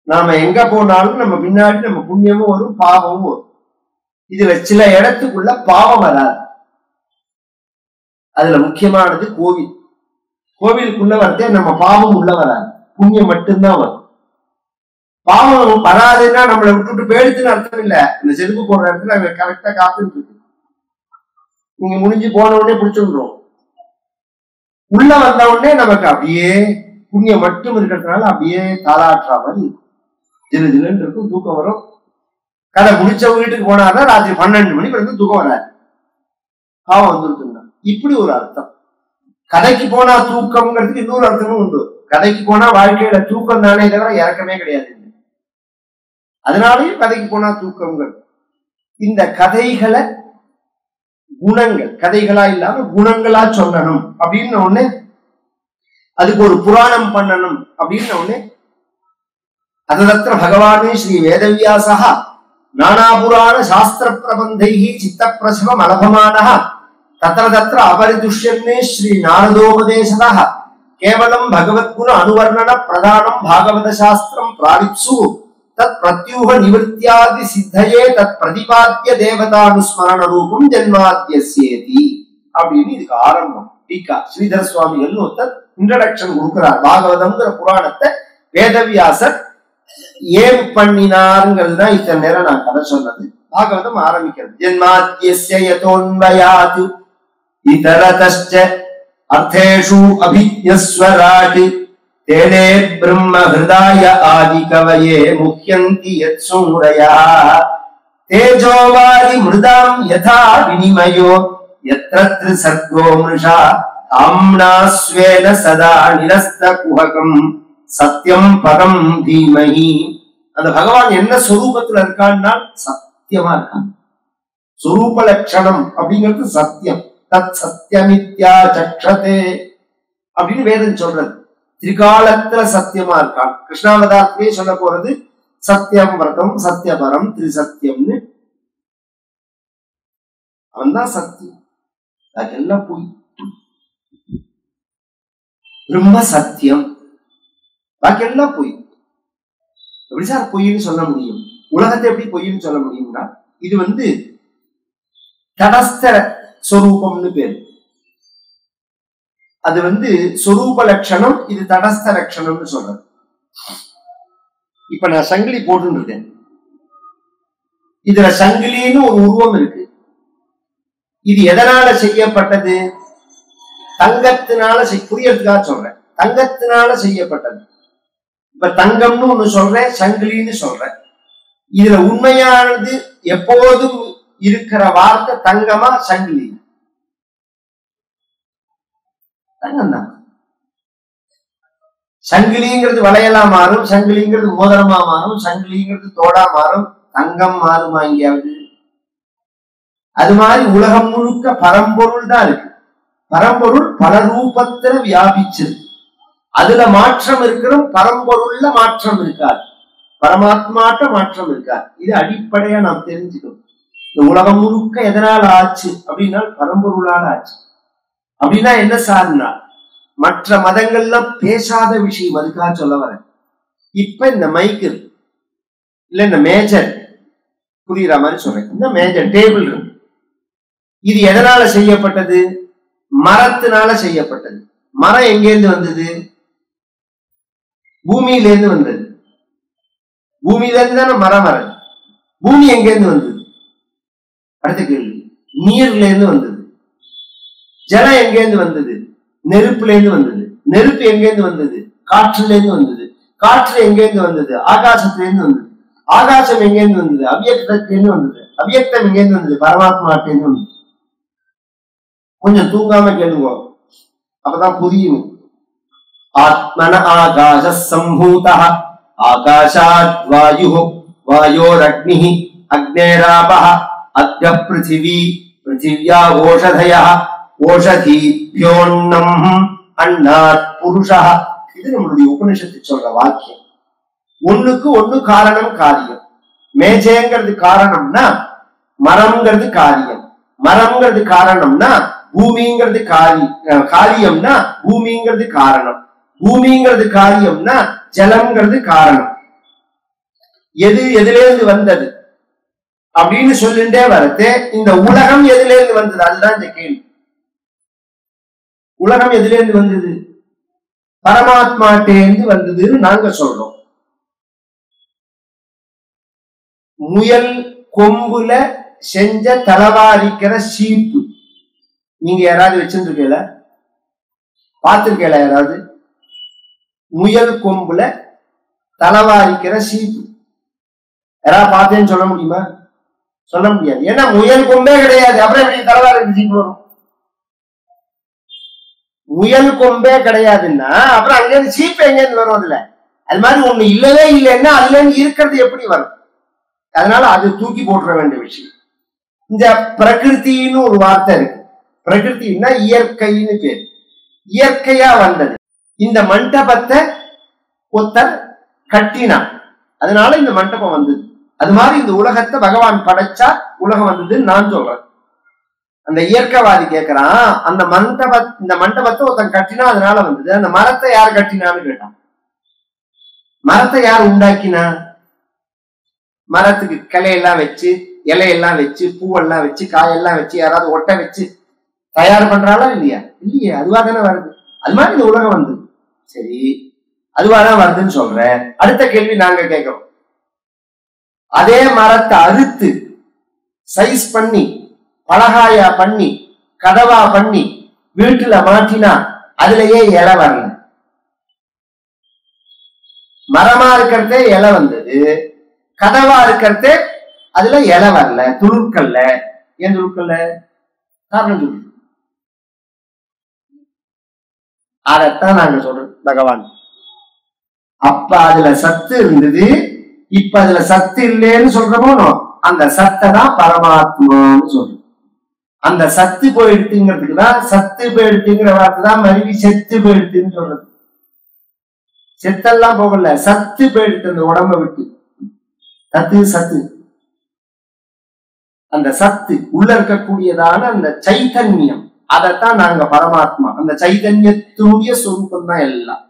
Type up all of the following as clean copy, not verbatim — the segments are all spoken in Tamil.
நாம எங்க போனாலும் நம்ம பின்னாடி நம்ம புண்ணியமும் வரும், பாவமும் வரும். இதுல சில இடத்துக்குள்ள பாவம் வராது. அதுல முக்கியமானது கோவில். கோவிலுக்குள்ள வரதே நம்ம பாவம் உள்ள வராது, புண்ணியம் மட்டும்தான் வரும். பாவம் வராதுன்னா நம்மளை விட்டுட்டு போயிடுச்சுன்னு அர்த்தம் இல்ல. இந்த செருப்பு போடுற இடத்துல அங்க கரெக்டா காத்துட்டு இருக்கு. நீங்க முடிஞ்சு போன உடனே பிடிச்சுடுறோம். உள்ள வந்த உடனே நமக்கு அப்படியே புண்ணியம் மட்டும் இருக்கிறதுனால அப்படியே தாளாட்டுற மாதிரி இருக்கும். ஜிலு ஜிலுன்னு இருக்கும், தூக்கம் வரும். கதை முடிச்ச வீட்டுக்கு போனாதான் ராத்திரி 12 மணிக்கு வந்து தூக்கம் வராது, பாவம் வந்துருக்குங்க. இப்படி ஒரு அர்த்தம். கதைக்கு போனா தூக்கம்ங்கிறதுக்கு இன்னொரு அர்த்தமும் உண்டு. கதைக்கு போனா வாழ்க்கையில தூக்கம் தானே தவிர இறக்கமே கிடையாது. அதனாலயும் கதைக்கு போனா தூக்கங்கள். இந்த கதைகளை குணங்கள், கதைகளா இல்லாம குணங்களா சொல்லணும் அப்படின்னு ஒண்ணு, அதுக்கு ஒரு புராணம் பண்ணணும் அப்படின்னு ஒண்ணு. அததத்திர பகவானே ஸ்ரீ வேதவியாசா நானா புராண சாஸ்திர பிரபந்தைஹி சித்த பிரசவம் அலபமானஹ தத்ர தத்ர அபரிதுஷ்யன்னே ஸ்ரீ நாரதோபதேசதா கேவலம் பகவத்குண அனுவர்ணன பிரதானம் பாகவத சாஸ்திரம் பிராவித்சு தத் பிரத்யூக நிவர்த்தியாதி சித்தையே தத் பிரதிபாத்திய தேவதானுஸ்மரண ரூபம் ஜென்மாத்யஸ்யேதி அப்படின்னு இதுக்கு ஆரம்பம். டீகா ஸ்ரீதர சுவாமிகள் ஒருத்தர் இன்ட்ரடக்ஷன் கொடுக்கிறார். பாகவதம்ங்கிற புராணத்தை வேதவியாசர் ஏன் பண்ணினாருங்கிறதுதான் இத்தனை நேரம் நான் கதை சொன்னது. பாகவதம் ஆரம்பிக்கிறது. ஜென்மாத்யஸ்ய யதோன்வயாத் இதரதஸ்ச அர்த்தேஷு அபிஜ்ஞஸ்வராட் தேனே பிரம்ம ஹிருதாய ஆதி கவயே முஹ்யந்தி யத் சூரயः தேஜோவாரி மிருதாம் யதா வினிமயோ யத்ர சர்கோ மிருஷா ஆம்னா ஸ்வேன சதா நிரஸ்த குஹகம் சத்யம் பரம் தீமஹி. அந்த பகவான் என்ன சொரூபத்துல இருக்கான்னா சத்தியமா இருக்கான். சொரூப லட்சணம் அப்படிங்கிறது சத்தியம். தத் சத்தியமித்யா சக்ஷதே அப்படின்னு வேதம் சொல்றது. திரிகாலத்துல சத்தியமா இருக்கான். கிருஷ்ணாவதாரத்திலே சொல்ல போறது சத்தியம் விரதம் சத்தியபரம் திரிசத்தியம்னு. அவன் தான் சத்தியம், அதெல்லாம் பொய். பிரம்ம சத்தியம், பாக்கெல்லாம் பொய். எப்படி சார் பொய்ன்னு சொல்ல முடியும்? உலகத்தை எப்படி பொய்ன்னு சொல்ல முடியும்னா, இது தடஸ்த சொரூபம்னு பேரு. அது சொரூப லட்சணம், இது தடஸ்த லட்சணம்னு சொல்றது. இப்ப நான் சங்கிலி போட்டு இருக்கேன். இதுல சங்கிலின்னு ஒரு உருவம் இருக்கு. இது எதனால செய்யப்பட்டது? தங்கத்தினால புரியறதுக்காக சொல்றேன். தங்கத்தினால செய்யப்பட்டது. இப்ப தங்கம்னு ஒண்ணு சொல்றேன், சங்கிலின்னு சொல்றேன். இதுல உண்மையானது எப்போதும் இருக்கிற வார்த்தை தங்கமா சங்கிலி? தங்கம் தான். சங்கிலிங்கிறது வளையலா மாறும், சங்கிலிங்கிறது மோதிரமா மாறும், சங்கிலிங்கிறது தோடா மாறும். தங்கம் மாறுமா எங்கேயாவது? அது மாதிரி உலகம் முழுக்க பரம்பொருள் தான் இருக்கு. பரம்பொருள் பல ரூபத்துல வியாபிச்சிருக்கு. அதுல மாற்றம் இருக்கிறோம், பரம்பொருள்ல மாற்றம் இருக்காது, பரமாத்மாட்ட மாற்றம் இருக்காது. இது அடிப்படையா நாம் தெரிஞ்சுக்கணும். இந்த உலகம் முழுக்க எதனால ஆச்சு அப்படின்னா பரம்பொருளால ஆச்சு. அப்படின்னா என்ன சார்னா, மற்ற மதங்கள்லாம் பேசாத விஷயம், அதுக்காக சொல்ல வரேன். இப்ப இந்த மைக்கு இல்ல இந்த மேஜர், புரியுற மாதிரி சொல்றேன். இந்த மேஜர் டேபிள் இருக்கு, இது எதனால செய்யப்பட்டது? மரத்தினால செய்யப்பட்டது. மரம் எங்கேருந்து வந்தது? பூமியிலேருந்து வந்தது. பூமியில இருந்து தானே மரம் வர்றது. பூமி எங்கேருந்து வந்தது? அடுத்த கேள்வி. நீர்ல இருந்து வந்தது. ஜலம் எங்கேருந்து வந்தது? நெருப்புல இருந்து வந்தது. நெருப்பு எங்கேருந்து வந்தது? காற்றுல இருந்து வந்தது. காற்று எங்கேருந்து வந்தது? ஆகாசத்துல இருந்து வந்தது. ஆகாசம் எங்கேருந்து வந்தது? அவ்யக்தத்திலிருந்து வந்தது. அவ்யக்தம் எங்கேருந்து வந்தது? பரமாத்மாட்டிலிருந்து வந்தது. கொஞ்சம் தூங்காம கேளுங்க, அப்பதான் புரியும். ஆத்மன ஆகாச சம்பூதः ஆகாஷாத் வாயுः வாயோரக்னிः அக்னேராபः அத்யः பிருத்திவி பிருத்திவ்யா ஓஷதயः ஓஷதீப்யோன்னம் அன்னாத் புருஷः. இது நம்மளுடைய உபநிஷத்து சொல்ற வாக்கியம். ஒண்ணுக்கு ஒண்ணு காரணம் காரியம். மேஜைங்கிறது காரணம்னா மரம்ங்கிறது காரியம், மரம்ங்கிறது காரணம்னா பூமிங்கிறது காரியம்னா பூமிங்கிறது காரணம், பூமிங்கிறது காரியம்னா ஜலம்ங்கிறது காரணம். எது எதிலிருந்து வந்தது அப்படின்னு சொல்லிட்டே வரது. இந்த உலகம் எதிலிருந்து வந்தது? அதுதான் இந்த கேள்வி. உலகம் எதிலிருந்து வந்தது? பரமாத்மாட்டேந்து வந்ததுன்னு நாங்க சொல்றோம். முயல் கொம்புல செஞ்ச தலவாரிக்கிற சீப்பு நீங்க யாராவது வச்சிருக்கீங்களா? பார்த்திருக்கீங்களா யாராவது? முயல் கொம்புல தலவாரிக்கிற சீப்பு யாராவது பார்த்தேன்னு சொல்ல முடியுமா? சொல்ல முடியாது. ஏன்னா முயல் கொம்பே கிடையாது. அப்புறம் எப்படி தலவாரி சீப்பு வரும்? முயல் கொம்பே கிடையாதுன்னா அப்புறம் அங்க சீப்பு எங்கேருந்து வரும்? அதுல அது மாதிரி ஒண்ணு இல்லவே இல்லைன்னா அதுல இருந்து இருக்கிறது எப்படி வரும்? அதனால அது தூக்கி போட்டுற வேண்டிய விஷயம். இந்த பிரகிருத்தின்னு ஒரு வார்த்தை இருக்கு. பிரகிருத்தின்னா இயற்கைன்னு பேரு. இயற்கையா வந்தது. இந்த மண்டபத்தை ஒருத்தர் கட்டினான், அதனால இந்த மண்டபம் வந்தது. அது மாதிரி இந்த உலகத்தை பகவான் படைச்சா உலகம் வந்ததுன்னு நான் சொல்றேன். அந்த இயற்கைவாதி கேட்கிறான், அந்த இந்த மண்டபத்தை ஒருத்தன் கட்டினா அதனால வந்தது. அந்த மரத்தை யார் கட்டினான்னு கேட்டான். மரத்தை யார் உண்டாக்கினா? மரத்துக்கு கிளையெல்லாம் வச்சு, இலையெல்லாம் வச்சு, பூவெல்லாம் வச்சு, காயெல்லாம் வச்சு, யாராவது ஒட்ட வச்சு தயார் பண்றாளா இல்லையா? இல்லையே, அதுவா தானே வருது. அது மாதிரி இந்த உலகம் வந்தது. சரி, அதுவாதான் வருதுன்னு சொல்ற. அடுத்த கேள்வி நாங்க கேட்கிறோம், அதே மரத்தை அறுத்து சைஸ் பண்ணி பலகாயா பண்ணி கதவா பண்ணி வீட்டுல மாட்டினா அதுலயே இலை வரல. மரமா இருக்கிறதே இலை வந்தது, கதவா இருக்கிறதே அதுல இலை வரல, துளுக்கல்ல. ஏன் துளுக்கல்ல? காரணம் சொல்லு. அதத்தான் நாங்க சொல்றோம் பகவான். அப்ப அதுல சத்து இருந்தது, இப்ப அதுல சத்து இல்லைன்னு சொல்றோமோ, அந்த சத்தை தான் பரமாத்மான்னு சொல்றோம். அந்த சத்து போயிடுத்துங்கிறதுக்கு தான் சத்து போயிடுத்துங்கிற வார்த்தை தான் மருவி செத்து போயிடுத்துன்னு சொல்றது. செத்தெல்லாம் போகல, சத்து போயிடுத்து அந்த உடம்ப விட்டு. சத்து சத்து அந்த சத்து உள்ள இருக்கக்கூடியதான அந்த சைத்தன்யம், அதைத்தான் நாங்க பரமாத்மா. அந்த சைதன்யத்துடைய சொரூபம் தான் எல்லாம்.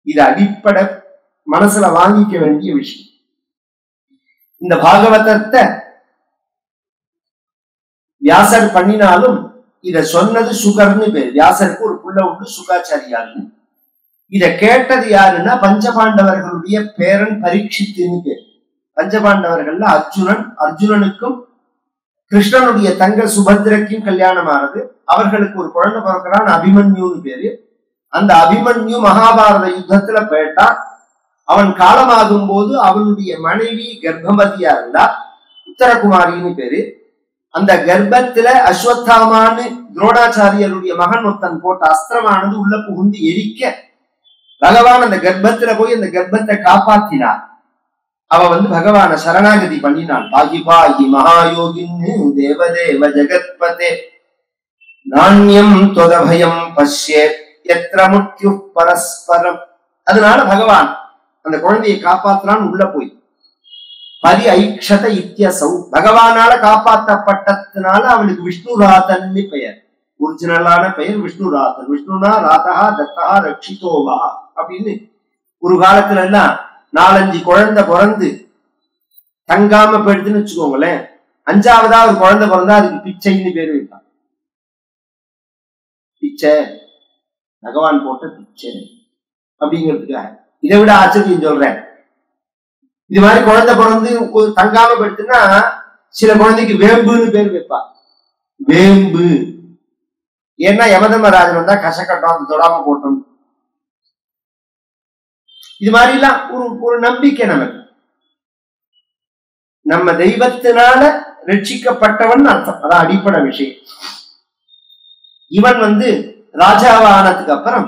இது அடிப்படை மனசுல வாங்கிக்க வேண்டிய விஷயம். இந்த பாகவதத்தை வியாசர் பண்ணினாலும் இத சொன்னது சுகர்னு பேரு. வியாசருக்கு ஒரு புள்ள உண்டு, சுகாச்சாரியார்னு. இத கேட்டது யாருன்னா பஞ்சபாண்டவர்களுடைய பேரன் பரீட்சித்துன்னு பேரு. பஞ்சபாண்டவர்கள்ல அர்ஜுனன், அர்ஜுனனுக்கும் கிருஷ்ணனுடைய தங்க சுபத்திரக்கும் கல்யாணம் ஆனது. அவர்களுக்கு ஒரு குழந்தை பிறக்கிறான், அபிமன்யுன்னு பேரு. அந்த அபிமன்யு மகாபாரத யுத்தத்துல போயிட்டான். அவன் காலமாகும் போது அவனுடைய மனைவி கர்ப்பவதியா இருந்தா, உத்தரகுமாரின்னு பேரு. அந்த கர்ப்பத்துல அஸ்வத்தாமான்னு துரோணாச்சாரியருடைய மகன் ஒருத்தன் போட்ட அஸ்திரமானது உள்ள புகுந்து எரிக்க பகவான் அந்த கர்ப்பத்துல போய் அந்த கர்ப்பத்தை காப்பாத்தினார். அவ பகவான சரணாகதி பண்ணினான். பாகி பாகி மகாயோகின்னு தேவதேவ ஜெகத்பதே நாண்யம் தொதபயம் பஷ்யே எத்ர முத்யு பரஸ்பரம். அதனால பகவான் அந்த குழந்தையை காப்பாத்துறான். உள்ள போய் பரி ஐக்ஷத இத்தியசௌ, பகவானால காப்பாற்றப்பட்டதுனால அவனுக்கு விஷ்ணுராதன்னு பெயர். ஒரிஜினலான பெயர் விஷ்ணுராதன். விஷ்ணுனா ராதா தத்தா ரட்சிதோவா அப்படின்னு. ஒரு காலத்துல எல்லாம் 4-5 குழந்தை பிறந்து தங்காம போயிடுதுன்னு வச்சுக்கோங்களேன், 5ஆவதா ஒரு குழந்தை பிறந்தா அதுக்கு பிச்சைன்னு பேரு வைப்பான். பிச்சை பகவான் போட்ட பிச்சை அப்படிங்கிறதுக்காக. இதை விட ஆச்சரியம் சொல்றேன். இது மாதிரி குழந்தை பிறந்து தங்காம போயிடுச்சுன்னா சில குழந்தைக்கு வேம்புன்னு பேர் வைப்பா. வேம்பு ஏன்னா யமதர்மராஜன் வந்தா கசக்கட்டும், தொடாம போட்டோம். இது மாதிரி எல்லாம் ஒரு நம்பிக்கை நமக்கு. நம்ம தெய்வத்தினால ரட்சிக்கப்பட்டவன் அர்த்தம். அதான் அடிப்படை விஷயம். இவன் ராஜாவானதுக்கு அப்புறம்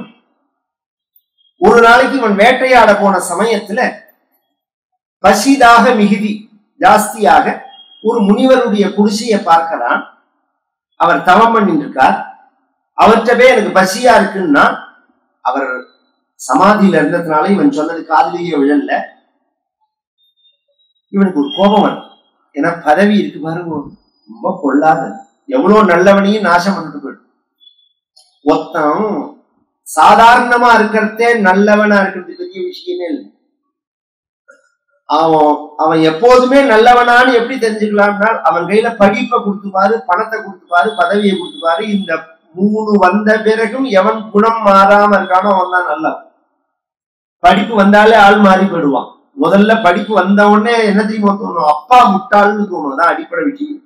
ஒரு நாளைக்கு இவன் வேட்டையாட போன சமயத்துல பசிதாக மிகுதி ஜாஸ்தியாக ஒரு முனிவருடைய குடிசையை பார்க்கிறான். அவர் தவம் பண்ணிட்டு இருக்கார். அவர்கிட்ட போய் எனக்கு பசியா இருக்குன்னா, அவர் சமாதியில இருந்ததுனால இவன் சொன்னது காதலியே விழல. இவனுக்கு ஒரு கோபம் வரும். ஏன்னா பதவி இருக்கு பாருங்க, ரொம்ப பொல்லாத, எவ்வளவு நல்லவனையும் நாசம் பண்ணிட்டு போயிடும். ஒத்தம் சாதாரணமா இருக்கிறதே நல்லவனா இருக்கிறது பெரிய விஷயமே இல்லை. அவன் எப்போதுமே நல்லவனான்னு எப்படி தெரிஞ்சுக்கலாம்னா அவன் கையில படிப்பை கொடுத்துப்பாரு, பணத்தை கொடுத்துப்பாரு, பதவியை கொடுத்துப்பாரு. இந்த 3 வந்த பிறகும் எவன் குணம் மாறாம இருக்கானோ அவன் தான் நல்லவன். படிப்பு வந்தாலே ஆள் மாறி போயிடுவான். முதல்ல படிப்பு வந்த உடனே என்ன தெரியுமா தோணும்? அப்பா முட்டாள்னு தோணும். தான் அடிப்படை விஷயம்.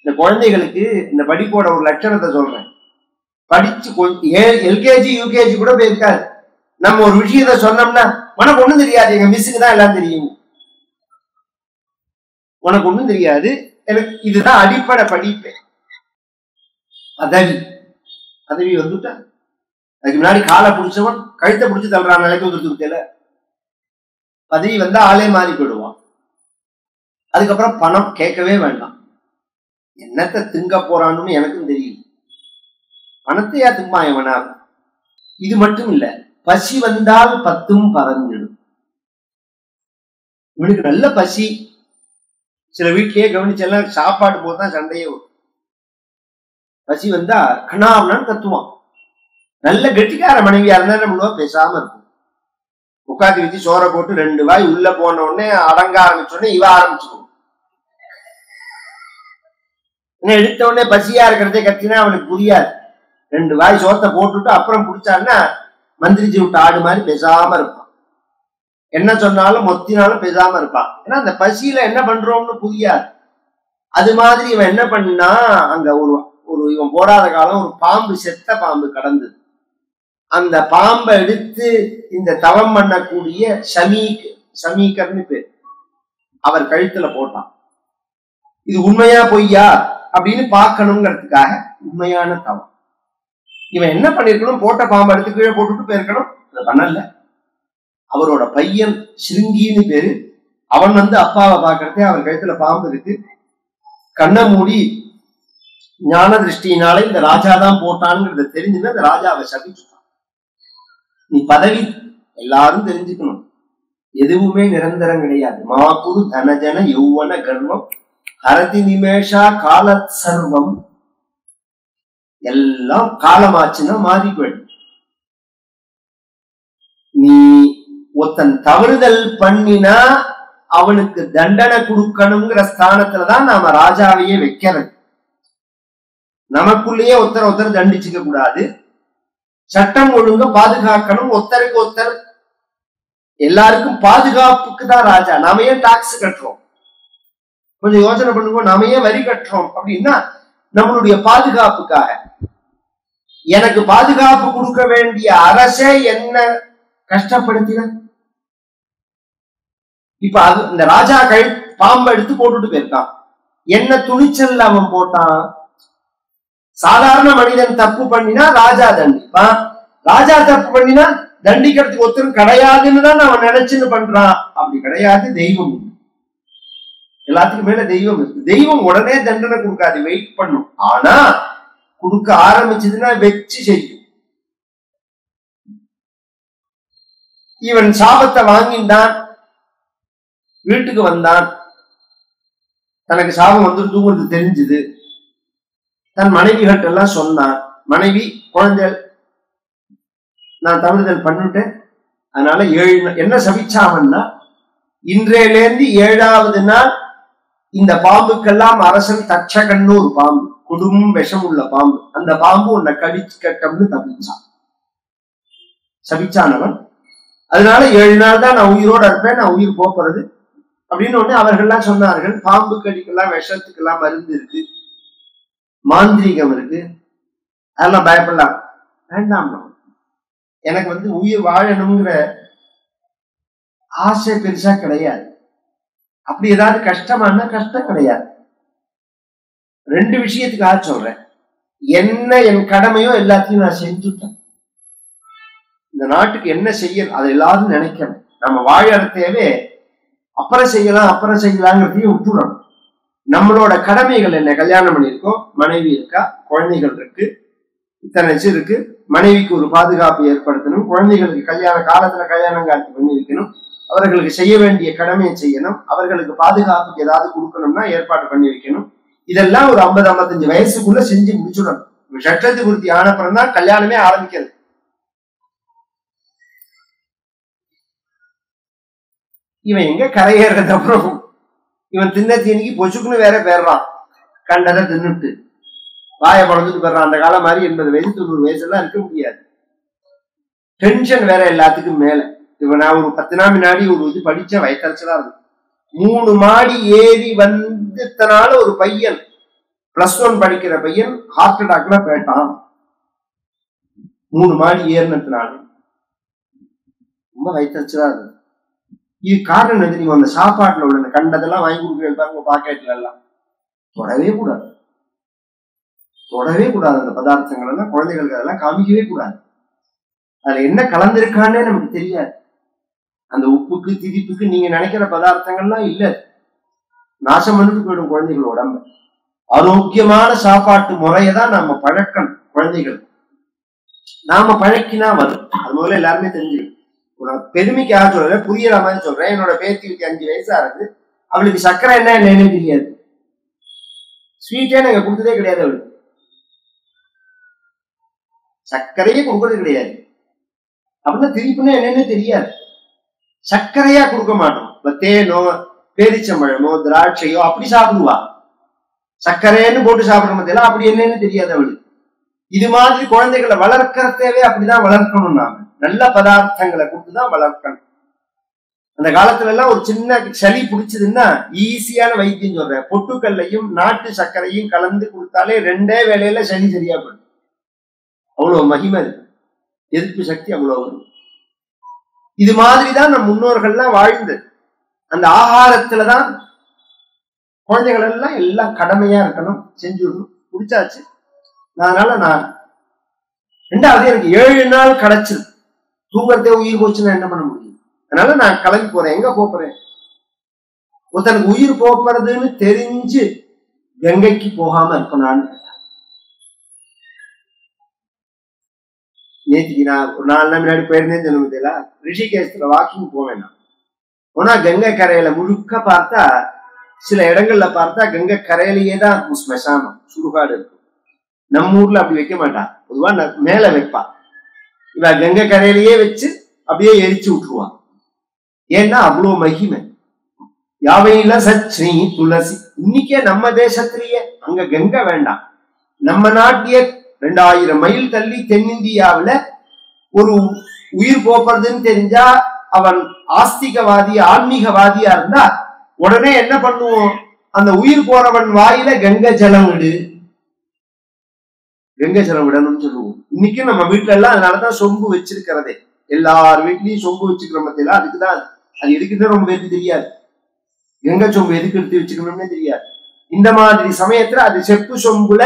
இந்த குழந்தைகளுக்கு இந்த படிப்போட ஒரு லட்சணத்தை சொல்றேன். படிச்சு எல்கேஜி யூகேஜி கூட போயிருக்காரு. நம்ம ஒரு விஷயத்த சொன்னோம்னா உனக்கு ஒண்ணும் தெரியாது, எங்க மிஸ்ஸுக்கு தான் எல்லாம் தெரியும், உனக்கு ஒண்ணும் தெரியாது, எனக்கு இதுதான் அடிப்படை படிப்பு. பதவி வந்துட்டா அதுக்கு முன்னாடி காலை பிடிச்சவன் கழுத்தை பிடிச்சு தள்ளுறான், நிலைக்கு வந்துட்டு தெரியல. பதவி வந்தா ஆளே மாறி போயிடுவான். அதுக்கப்புறம் பணம் கேட்கவே வேண்டாம். என்னத்தை திங்க போறான்னு எனக்கும் தெரியும். பணத்தையா திம்மா எவனா? இது மட்டும் இல்ல, பசி வந்தால் 10ம் பறந்துடும். இவனுக்கு நல்ல பசி. சில வீட்லயே கவனிச்செல்லாம் சாப்பாடு போதுதான் சண்டையே வரும். பசி வந்தா கண்ணாவனான்னு கத்துவான். நல்ல கெட்டிக்கார மனைவியா இருந்தா நம்மளோ பேசாம இருக்கும். உட்காந்து வச்சு சோறை போட்டு 2 வாய் உள்ள போன உடனே அடங்க ஆரம்பிச்சோடனே இவ ஆரம்பிச்சிடும். எடுத்த உடனே பசியா இருக்கிறதே கத்தினா அவனுக்கு புரியாது. 2 வாய் சோத்தை போட்டுட்டு அப்புறம் குடிச்சான்னா மந்திரிச்சு விட்ட ஆடு மாதிரி பேசாம இருப்பான். என்ன சொன்னாலும் மொத்தினாலும் பேசாம இருப்பான். ஏன்னா அந்த பசியில என்ன பண்றோம்னு புரியாது. அது மாதிரி இவன் என்ன பண்ணா, அங்க ஒரு இவன் போடாத காலம் ஒரு பாம்பு, செத்த பாம்பு கடந்தது. அந்த பாம்பை எடுத்து இந்த தவம் பண்ணக்கூடிய சமீகர்னு பேர், அவர் கழுத்துல போட்டான். இது உண்மையா பொய்யா அப்படின்னு பார்க்கணுங்கிறதுக்காக உண்மையான தவம். இவன் என்ன பண்ணிருக்கணும்? போட்ட பாம்பை எடுத்து கீழே போட்டுட்டு போயிருக்கணும். அதை பண்ணல. அவரோட பையன் சிருங்கின்னு பேரு. அவன் அப்பாவை பார்க்கறதே அவர் கழுத்துல பாம்பு இருக்கு, கண்ணை மூடி ஞான திருஷ்டினால இந்த ராஜா தான் போட்டான்ங்கிறத தெரிஞ்சுன்னா இந்த ராஜாவை சபிச்சுட்டான். நீ பதவி எல்லாரும் தெரிஞ்சுக்கணும், எதுவுமே நிரந்தரம் கிடையாது. மாகுரு தனஜன யௌவன கர்வம் ஹரதி நிமேஷா காலத் சர்வம். எல்லாம் காலமாச்சுன்னா மாறி போயிடும். நீ ஒருத்தன் தவறுதல் பண்ணினா அவனுக்கு தண்டனை கொடுக்கணுங்கிற ஸ்தானத்துலதான் நாம ராஜாவையே வைக்கிறது. நமக்குள்ளேயே ஒருத்தர் தண்டிச்சுக்க கூடாது. சட்டம் ஒழுங்க பாதுகாக்கணும். ஒருத்தருக்கு ஒருத்தர் எல்லாருக்கும் பாதுகாப்புக்கு தான் ராஜா. நாம ஏன் டாக்ஸ் கட்டுறோம்? கொஞ்சம் யோசனை பண்ணுவோம். நாம ஏன் வரி கட்டுறோம் அப்படின்னா நம்மளுடைய பாதுகாப்புக்காக. எனக்கு பாதுகாப்பு கொடுக்க வேண்டிய அரசே என்ன கஷ்டப்படுத்தின. இப்ப அது இந்த ராஜா பாம்பை எடுத்து போட்டுட்டு போயிருக்கான். என்ன துணிச்சல் அவன் போட்டான்? சாதாரண மனிதன் தப்பு பண்ணினா ராஜா தண்டிப்பான். ராஜா தப்பு பண்ணினா தண்டிக்கிறதுக்கு ஒருத்தரும் கிடையாதுன்னு தான் அவன் நினைச்சுன்னு பண்றான். அப்படி கிடையாது. தெய்வம் எல்லாத்துக்கும் மேல தெய்வம் இருக்கு. தெய்வம் உடனே தண்டனை கொடுக்காது, வெயிட் பண்ணும். ஆனா கொடுக்க ஆரம்பிச்சதுன்னா வச்சு செய்யும். இவன் சாபத்தை வாங்கிட்டான், வீட்டுக்கு வந்தான், தனக்கு சாபம் வந்துருதுங்கிறது தெரிஞ்சது. தன் மனைவிகிட்ட எல்லாம் சொன்னான். மனைவி, குழந்தை, நான் தவறுதல் பண்ணிட்டேன், அதனால 7 என்ன சபிச்சாவன்னா, இன்றையிலேருந்து 7வது நாள் இந்த பாம்புக்கெல்லாம் அரசன் தட்சகன்னு ஒரு பாம்பு, கொடும் விஷம் உள்ள பாம்பு, அந்த பாம்பு உன்னை கடிச்சு கட்டம்னு தப்பிச்சான். சபிச்சானவன். அதனால 7 நாள் தான் நான் உயிரோட இருப்பேன், நான் உயிர் போறது அப்படின்னு ஒண்ணு அவர்கள்லாம் சொன்னார்கள். பாம்பு கடிக்கெல்லாம் விஷத்துக்கெல்லாம் மருந்து இருக்கு, மாந்திரீகம் இருக்கு, அதெல்லாம் பயப்படலாம் வேண்டாம். எனக்கு உயிர் வாழணுங்கிற ஆசை பெருசா கிடையாது. அப்படி ஏதாவது கஷ்டமானா கஷ்டம் கிடையாது. 2 விஷயத்துக்காக சொல்றேன். என்ன என் கடமையோ எல்லாத்தையும் நான் செஞ்சுட்டேன். இந்த நாட்டுக்கு என்ன செய்ய அதை எல்லாரும் நினைக்கணும். நம்ம வாழறதேவே அப்புறம் செய்யலாங்கிறதையும் விட்டுறணும். நம்மளோட கடமைகள் என்ன? கல்யாணம் பண்ணியிருக்கோம், மனைவி இருக்கா, குழந்தைகள் இருக்கு, இத்தனை இருக்கு. மனைவிக்கு ஒரு பாதுகாப்பு ஏற்படுத்தணும், குழந்தைகளுக்கு காலத்துல கல்யாணம் காட்சி பண்ணி வைக்கணும், அவர்களுக்கு செய்ய வேண்டிய கடமையை செய்யணும், அவர்களுக்கு பாதுகாப்புக்கு ஏதாவது கொடுக்கணும்னா ஏற்பாடு பண்ணி வைக்கணும். இதெல்லாம் ஒரு 50-55 வயசுக்குள்ள செஞ்சு முடிச்சுடணும். சட்டத்து பூர்த்தி ஆனப்புறம் தான் கல்யாணமே ஆரம்பிக்கிறது. இவன் எங்க கரையேறது? அப்புறம் இவன் தின்ன தீனிக்கு பொசுக்குன்னு வேற பேர்றான், கண்டதை தின்னுட்டு வாயை பழந்துட்டு போயிடுறான். அந்த காலம் மாதிரி 80 வயசு 90 வயசு எல்லாம் இருக்க முடியாது. டென்ஷன் வேற எல்லாத்துக்கும் மேல. இப்ப நான் ஒரு 10 நாள் முன்னாடி ஒரு இது படிச்ச வயத்தறிச்சலா இருக்கும். 3 மாடி ஏறி வந்ததுனால ஒரு பையன் +1 படிக்கிற பையன் ஹார்ட் அட்டாக்ல போயிட்டான். 3 மாடி ஏறினதுனால ரொம்ப வயத்தறிச்சலா இருக்கு. இது காரணம் என்ன தெரியுமா? அந்த சாப்பாட்டுல உள்ள அந்த கண்டதெல்லாம் வாங்கி கொடுக்குறாங்க பாக்கெட்ல எல்லாம். தொடவே கூடாது, தொடவே கூடாது. அந்த பதார்த்தங்கள் எல்லாம் குழந்தைகளுக்கு அதெல்லாம் காமிக்கவே கூடாது. அதுல என்ன கலந்திருக்கான்னே நமக்கு தெரியாது. அந்த உப்புக்கு திதிப்புக்கு நீங்க நினைக்கிற பதார்த்தங்கள்லாம் இல்ல, நாசம் பண்ணிட்டு போயிடும் குழந்தைகள் உடம்பு. ஆரோக்கியமான சாப்பாட்டு முறையை தான் நாம பழக்கணும் குழந்தைகள். நாம பழக்கினா வரும். அது முதல்ல எல்லாருமே தெரிஞ்சிடும். பெருமைக்காக சொல்ற, புரியற மாதிரி சொல்றேன். என்னோட பேத்திக்கு 5 வயசா இருக்கு. அவளுக்கு சர்க்கரை என்னன்னு தெரியாது. ஸ்வீட்டே நாங்க கொடுத்ததே கிடையாது. அவளுக்கு சர்க்கரையே கொடுக்கறது கிடையாது. அப்படின்னா திரிப்புன்னா என்னன்னு தெரியாது. சர்க்கரையா கொடுக்க மாட்டோம். தேனோ பேரிச்சம்பழமோ திராட்சையோ அப்படி சாப்பிடுவா. சர்க்கரைன்னு போட்டு சாப்பிடுறோம், அப்படி என்னன்னு தெரியாது அவளுக்கு. இது மாதிரி குழந்தைகளை வளர்க்கறதேவே அப்படிதான் வளர்க்கணும். நாம நல்ல பதார்த்தங்களை கொடுத்துதான் வளர்க்கணும். அந்த காலத்துல எல்லாம் ஒரு சின்ன சளி பிடிச்சதுன்னா ஈஸியான வைத்தியம் சொல்றேன். பொட்டுக்கல்லையும் நாட்டு சர்க்கரையும் கலந்து கொடுத்தாலே 2 வேளையில சளி சரியா போடும். அவ்வளவு மகிமை இருக்கு, எதிர்ப்பு சக்தி அவ்வளவு வரும். இது மாதிரிதான் நம் முன்னோர்கள்லாம் வாழ்ந்தது. அந்த ஆகாரத்துலதான் குழந்தைகள் எல்லாம் கடமையா இருக்கணும், செஞ்சுடணும். குடிச்சாச்சு. அதனால நான் 2வது எனக்கு 7 நாள் கிடைச்சிரு. தூங்குறதே உயிர் போச்சுன்னா என்ன பண்ண முடியும்? அதனால நான் கிளம்பி போறேன். எங்க போறேன்? ஒருத்தனுக்கு உயிர் போறதுன்னு தெரிஞ்சு கங்கைக்கு போகாம இருக்கணும். நேற்றுக்கு நான் ஒரு 4 நாள் முன்னாடி போயிருந்தேன்னு சொல்லுங்க. ரிஷிகேஷ்ல வாக்கிங் போவேன். போனா கங்கை கரையில முழுக்க பார்த்தா, சில இடங்கள்ல பார்த்தா கங்கை கரையிலேயே தான் ஸ்மசானம், சுடுகாடு இருக்கும். நம்ம ஊர்ல அப்படி வைக்க மாட்டான். பொதுவா மேல வைப்பா. இவ கங்கை கரையிலேயே வச்சு அப்படியே எரிச்சு விட்டுருவான். ஏன்னா அவ்வளவு மகிமை. யாவையில சச்னி துளசி. இன்னைக்கே நம்ம தேசத்திலேயே அங்க கங்கை வேண்டாம், நம்ம நாட்டிலேயே 2000 மைல் தள்ளி தென்னிந்தியாவில ஒரு உயிர் போக்குறதுன்னு தெரிஞ்சா அவன் ஆஸ்திகவாதி ஆன்மீகவாதியா இருந்தா உடனே என்ன பண்ணுவோம்? அந்த உயிர் போறவன் வாயில கங்கை ஜலம் விடு, கங்கை ஜலம் விடணும்னு சொல்லுவோம். இன்னைக்கு நம்ம வீட்டுல எல்லாம் அதனாலதான் சொம்பு வச்சிருக்கிறதே. எல்லார் வீட்லயும் சொம்பு வச்சுக்கிற மத்தியில அதுக்குதான். அது எதுக்குன்னு ரொம்ப பேருக்கு தெரியாது. கங்கை சொம்பு எதுக்கு எடுத்து வச்சுக்கணும்னே தெரியாது. இந்த மாதிரி சமயத்துல அது செப்பு சொம்புல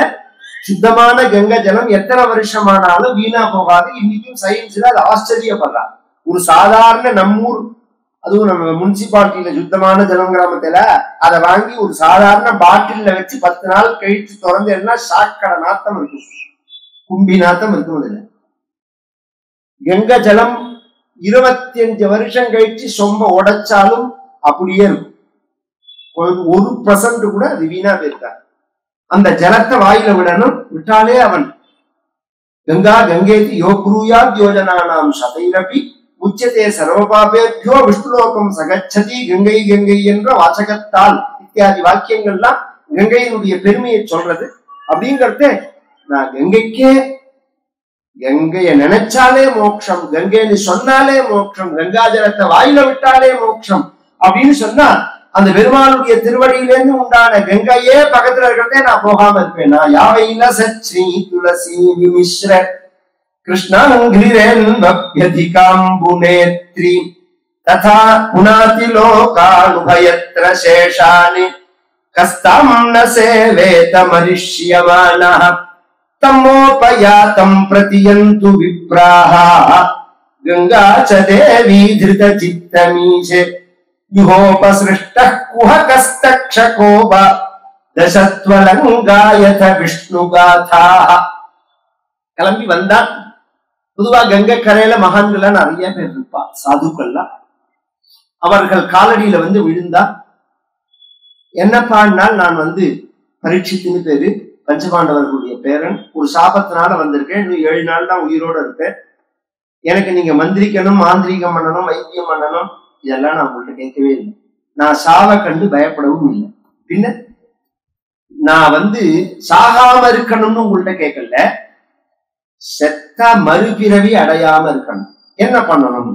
சுத்தமான கங்கை ஜலம் எத்தனை வருஷமானாலும் வீணா போகாது. இன்னைக்கும் சயின்ஸ்ல அது ஆச்சரியப்படுறாங்க. ஒரு சாதாரண நம்மூர், அதுவும் நம்ம முனிசிபாலிட்டியில சுத்தமான ஜலம் கிராமத்துல அதை வாங்கி ஒரு சாதாரண பாட்டில்ல வச்சு 10 நாள் கழிச்சு திறந்து எல்லாம் சாக்கடை நாத்தம் இருக்கும், கும்பி நாத்தம் இருக்கும். அதுல கங்கை ஜலம் 25 வருஷம் கழிச்சு சொம்ப உடைச்சாலும் அப்படியே இருக்கும். 1% கூட அது வீணா போயிருக்காது. அந்த ஜலத்தை வாயில விடணும். விட்டாலே அவன் கங்கா கங்கேதி யோ குருயாத் யோஜனானாம் சதைரபி உச்சதே சர்வபாபேபியோ விஷ்ணுலோகம் சகச்சதி. கங்கை கங்கை என்ற வாசகத்தால் இத்தியாதி வாக்கியங்கள்லாம் கங்கையினுடைய பெருமையை சொல்றது. அப்படிங்கறத நான் கங்கைக்கே, கங்கைய நினைச்சாலே மோட்சம், கங்கைன்னு சொன்னாலே மோட்சம், கங்கா ஜலத்தை வாயில விட்டாலே மோட்சம் அப்படின்னு சொன்னா அந்த பெருமாளுடைய திருவடியிலிருந்து உண்டான கங்கையே பக்கத்துல இருக்கிறதே நான் போகாம இருப்பேன். யாவையில சச்சி துளசி விமிஸ்ர கிருஷ்ணாங்கிரேந்திகாம்புநேத்ரி ததா புனாதி லோகானுபயத்ர சேஷானி கஸ்தாம் ந சேவேத மரிஷ்யமானஹ தம்மோபயாதம் பிரதியந்து விப்ராஹா கங்கா ச தேவி திருத சித்தமீஷே யுஹோபஸ்ருஷ்டः குஹகஸ்தக்ஷகோப தசத்வலங்காயத விஷ்ணுகாதாஹ. கிளம்பி வந்தா. பொதுவா கங்கை கரையில மகான்கள் நிறைய பேர் இருப்பா, சாதுக்கள்லாம். அவர்கள் காலடியில விழுந்தா, என்னப்பான்னால் நான் பரீட்சித்துன்னு பேரு, பஞ்சபாண்டவர்களுடைய பேரன். ஒரு சாபத்தினால வந்திருக்கேன், இன்னும் 7 நாள் தான் உயிரோட இருப்பேன். எனக்கு நீங்க மந்திரிக்கணும், மாந்திரீகம் பண்ணணும், வைத்தியம் பண்ணணும், இதெல்லாம் நான் உங்கள்கிட்ட கேட்கவே இல்லை. நான் சாவை கண்டு பயப்படவும் இல்லை. பின்ன நான் சாகாம இருக்கணும்னு உங்கள்கிட்ட கேட்கல, செத்தா மறுபிறவி அடையாம இருக்கணும். என்ன பண்ணணும்?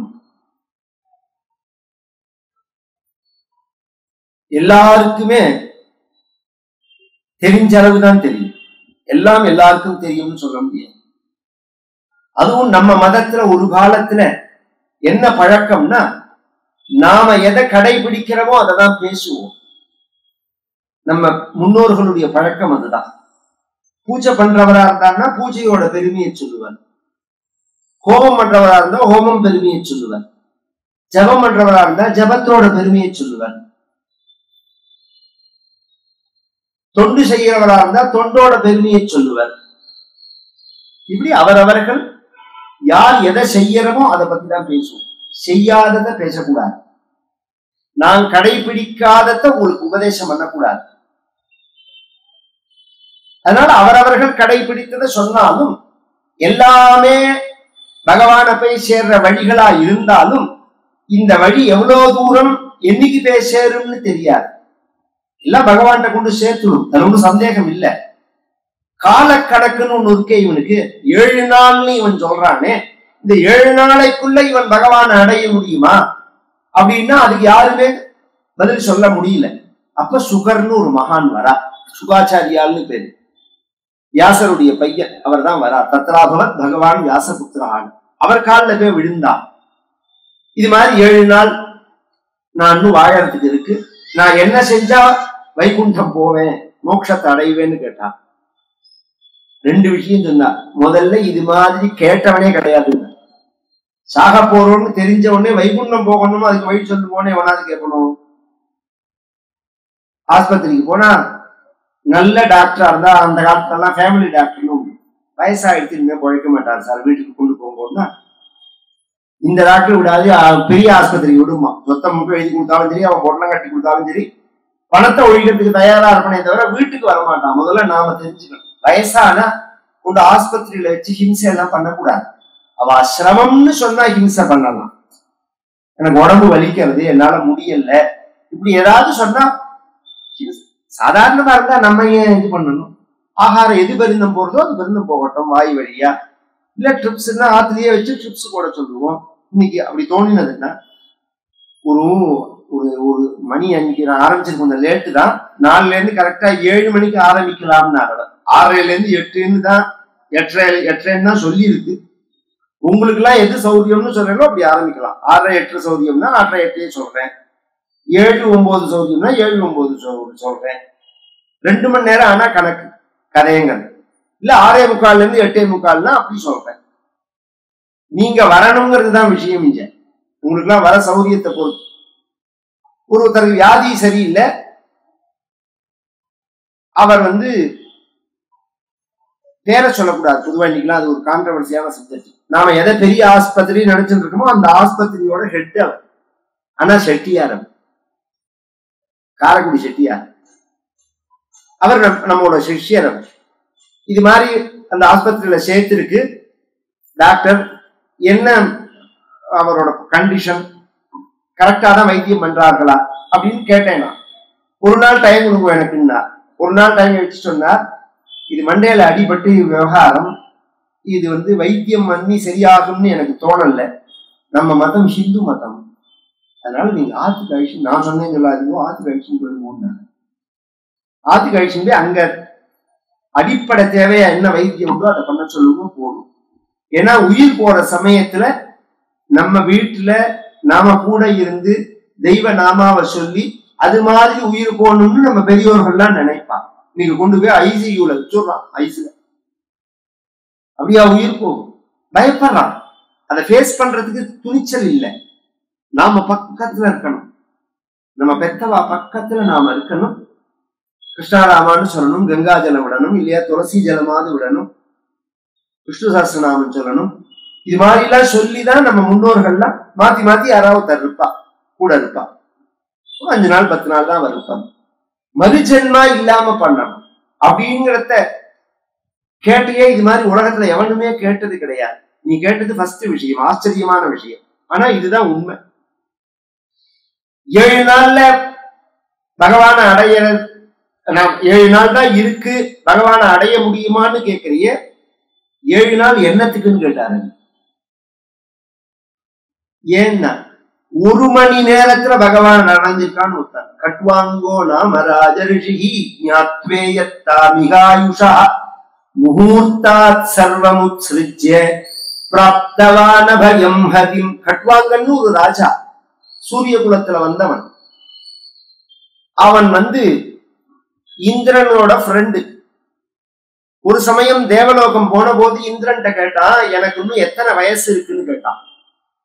எல்லாருக்குமே தெரிஞ்ச அளவுதான் தெரியும். எல்லாம் எல்லாருக்கும் தெரியும்னு சொல்ல முடியாது. அதுவும் நம்ம மதத்துல ஒரு காலத்துல என்ன பழக்கம்னா, நாம எதை கடைபிடிக்கிறோமோ அதைதான் பேசுவோம். நம்ம முன்னோர்களுடைய பழக்கம் அதுதான். பூஜை பண்றவரா இருந்தாருன்னா பூஜையோட பெருமையை சொல்லுவார். ஹோமம் பண்றவரா இருந்தா ஹோமம் பெருமையை சொல்லுவார். ஜபம் பண்றவரா இருந்தா ஜபத்தோட பெருமையை சொல்லுவார். தொண்டு செய்கிறவரா இருந்தா தொண்டோட பெருமையை சொல்லுவார். இப்படி அவரவர்கள் யார் எதை செய்யறமோ அதை பத்தி தான் பேசுவோம். செய்யாததை பேசக்கூடாது. நான் கடைபிடிக்காததை உங்களுக்கு உபதேசம் பண்ணக்கூடாது. அதனால அவரவர்கள் கடைபிடித்ததை சொன்னாலும் எல்லாமே பகவான போய் சேர்ற வழிகளா இருந்தாலும் இந்த வழி எவ்வளவு தூரம் என்னைக்கு போய் சேரும்னு தெரியாது. எல்லாம் பகவான்கிட்ட கொண்டு சேர்த்துடும். அது ஒன்றும் சந்தேகம் இல்லை. காலக்கணக்குன்னு ஒண்ணு இருக்கே இவனுக்கு. 7 நாள்னு இவன் சொல்றானே, இந்த 7 நாளைக்குள்ள இவன் பகவானை அடைய முடியுமா அப்படின்னா அதுக்கு யாருமே பதில் சொல்ல முடியல. அப்ப சுகர்னு ஒரு மகான் வரா. சுகாச்சாரியால்னு பேரு. வியாசருடைய பையன் அவர் தான் வரா. தத்ராபவத் பகவான் வியாசபுத்திரான். அவர் காலில் போய் விழுந்தான். இது மாதிரி 7 நாள் நான் இன்னும் வாழறதுக்கு இருக்கு, நான் என்ன செஞ்சா வைகுண்டம் போவேன், மோட்சத்தை அடைவேன்னு கேட்டா 2 விஷயம் சொன்னா. முதல்ல இது மாதிரி கேட்டவனே கிடையாது. சாக போறோம்னு தெரிஞ்ச உடனே வைகுண்டம் போகணும் அதுக்கு வழி சொல்லு போனே எவனாவது கேட்கணும்? ஆஸ்பத்திரிக்கு போனா நல்ல டாக்டரா இருந்தா, அந்த காலத்துலாம் ஃபேமிலி டாக்டர்னு வயசாயிடுச்சு இனிமே பழைக்க மாட்டார் சார், வீட்டுக்கு கொண்டு போகும்போதுனா இந்த டாக்டர் விடாது, பெரிய ஆஸ்பத்திரிக்கு விடுமா. சொத்த முட்டை எழுதி கொடுத்தாலும் சரி, அவன் பொருளை கட்டி கொடுத்தாலும் சரி, பணத்தை ஒழிக்கிறதுக்கு தயாரா இருப்பனே தவிர வீட்டுக்கு வரமாட்டான். முதல்ல நாம தெரிஞ்சுக்கணும். வயசானா கொண்டு ஆஸ்பத்திரியில வச்சு ஹிம்சை எல்லாம் பண்ணக்கூடாது. அவ சிரமம்னு சொன்னா ஹிம்சை பண்ணலாம். எனக்கு உடம்பு வலிக்கிறது, என்னால முடியல, இப்படி ஏதாவது சொன்னா சாதாரணமா இருந்தா நம்ம ஏன் இது பண்ணணும்? ஆகாரம் எது பெருந்தம் போறதோ அது பெருந்தம் போகட்டும், வாய் வழியா. இல்ல ட்ரிப்ஸ்னா ஆத்துலயே வச்சு ட்ரிப்ஸ் போட சொல்லுவோம். இன்னைக்கு அப்படி தோணினதுன்னா ஒரு ஒரு மணி அன்னைக்கு நான் ஆரம்பிச்சிருக்கோம், கொஞ்சம் லேட்டு தான். 4ல இருந்து கரெக்டா 7 மணிக்கு ஆரம்பிக்கலாம்னு 6ல இருந்து 8ன்னு தான், 8:30 தான் சொல்லி இருக்கு. உங்களுக்கு எல்லாம் எது சௌரியம்னு சொல்றீங்களோ அப்படி ஆரம்பிக்கலாம். 6:30 8 சௌரியம்னா 6:30 8 சொல்றேன். 7 9 சௌரியம்னா 7 9 சொல்றேன். 2 மணி நேரம் ஆனா கணக்கு கதையங்கள். இல்ல 6:45 இருந்து 8:45 அப்படி சொல்றேன். நீங்க வரணுங்கிறது தான் விஷயம். இங்க உங்களுக்கு எல்லாம் வர சௌரியத்தை பொறுத்து. ஒருத்தருக்கு வியாதி சரியில்லை, அவர் பேரை சொல்லக்கூடாது பொதுவா. இன்னைக்குலாம் அது ஒரு கான்ட்ரவர்சியான சப்ஜெக்ட். நாம எதை பெரிய ஆஸ்பத்திரி நினைச்சுட்டு இருக்கோமோ அந்த ஆஸ்பத்திரியோட ஹெட் அவர். ஆனா செட்டியார், காரைக்குடி செட்டியார், அவர் நம்மளோட சிஷ்யர். அவர் இது மாதிரி அந்த ஆஸ்பத்திரியில சேர்த்திருக்கு. டாக்டர் என்ன அவரோட கண்டிஷன், கரெக்டா தான் வைத்தியம் பண்றார்களா அப்படின்னு கேட்டேன். நான் ஒரு நாள் டைம் கொடுங்க எனக்குன்னா, ஒரு நாள் டைம் வச்சு சொன்னார், இது மண்டையில அடிபட்டு விவகாரம், இது வைத்தியம் பண்ணி சரியாகும்னு எனக்கு தோணல. நம்ம மதம் ஹிந்து மதம், அதனால நீங்க ஆத்துக்கு அழிச்சு, நான் சொன்னேன்னு சொல்லாதீங்க, ஆத்துக்கு அழிச்சுன்னு போயிருந்தோம். ஆத்துக்கு அழிச்சுன்னு போய் அங்க அடிப்படை தேவையா என்ன வைத்தியம் உண்டோ அதை பண்ண சொல்லுவோம், போடும். ஏன்னா உயிர் போற சமயத்துல நம்ம வீட்டுல நாம கூட இருந்து தெய்வ நாமாவை சொல்லி அது மாதிரி உயிர் போகணும்னு நம்ம பெரியோர்கள்லாம் நினைப்பாங்க. நீங்க கொண்டு போய் ஐசியூல வச்சுடுறான், ஐசியூல அப்படியா உயிர் போகும், பயப்படுறான். அதை ஃபேஸ் பண்றதுக்கு துணிச்சல் இல்லை. நாம பக்கத்துல இருக்கணும், நம்ம பெத்தவா பக்கத்துல நாம இருக்கணும். கிருஷ்ணாராமான்னு சொல்லணும், கங்கா ஜலம் விடணும், இல்லையா துளசி ஜலமாவது விடணும், விஷ்ணு சஹஸ்ரநாமம் சொல்லணும். இது மாதிரி எல்லாம் சொல்லிதான் நம்ம முன்னோர்கள்லாம் மாத்தி மாத்தி யாராவது இருப்பா, கூட இருப்பா. 5 நாள் 10 நாள் தான் இருப்பாங்க. மறுஜென்மா இல்லாம பண்ணணும் அப்படிங்கிறத கேட்டையே இது மாதிரி உலகத்துல எவனுமே கேட்டது கிடையாது. நீ கேட்டது ஃபர்ஸ்ட் விஷயம், ஆச்சரியமான விஷயம். ஆனா இதுதான் உண்மை. 7 நாள்ல பகவான அடைய, நாம் 7 நாள் தான் இருக்கு, பகவான அடைய முடியுமான்னு கேட்கறிய. 7 நாள் என்னத்துக்குன்னு கேட்டாரு. ஏன்னா 1 மணி நேரத்துல பகவான் அடைஞ்சிருக்கான்னு ஒருத்தர். கட்வாங்கோ நாம ராஜரிஷி ஞாத்வேயத்தாமிகாயுஷா முகூர்த்தாத் சர்வமுத்ஸ்ருஜ்ய பிராப்தவான பயம் ஹதிம். கட்வாங்கன்னு ஒரு ராஜா, சூரிய குலத்துல வந்தவன். அவன் இந்திரனோட ஃப்ரெண்டு. ஒரு சமயம் தேவலோகம் போன போது இந்திரன் கேட்டான், எனக்கு இன்னும் எத்தனை வயசு இருக்குன்னு கேட்டான்.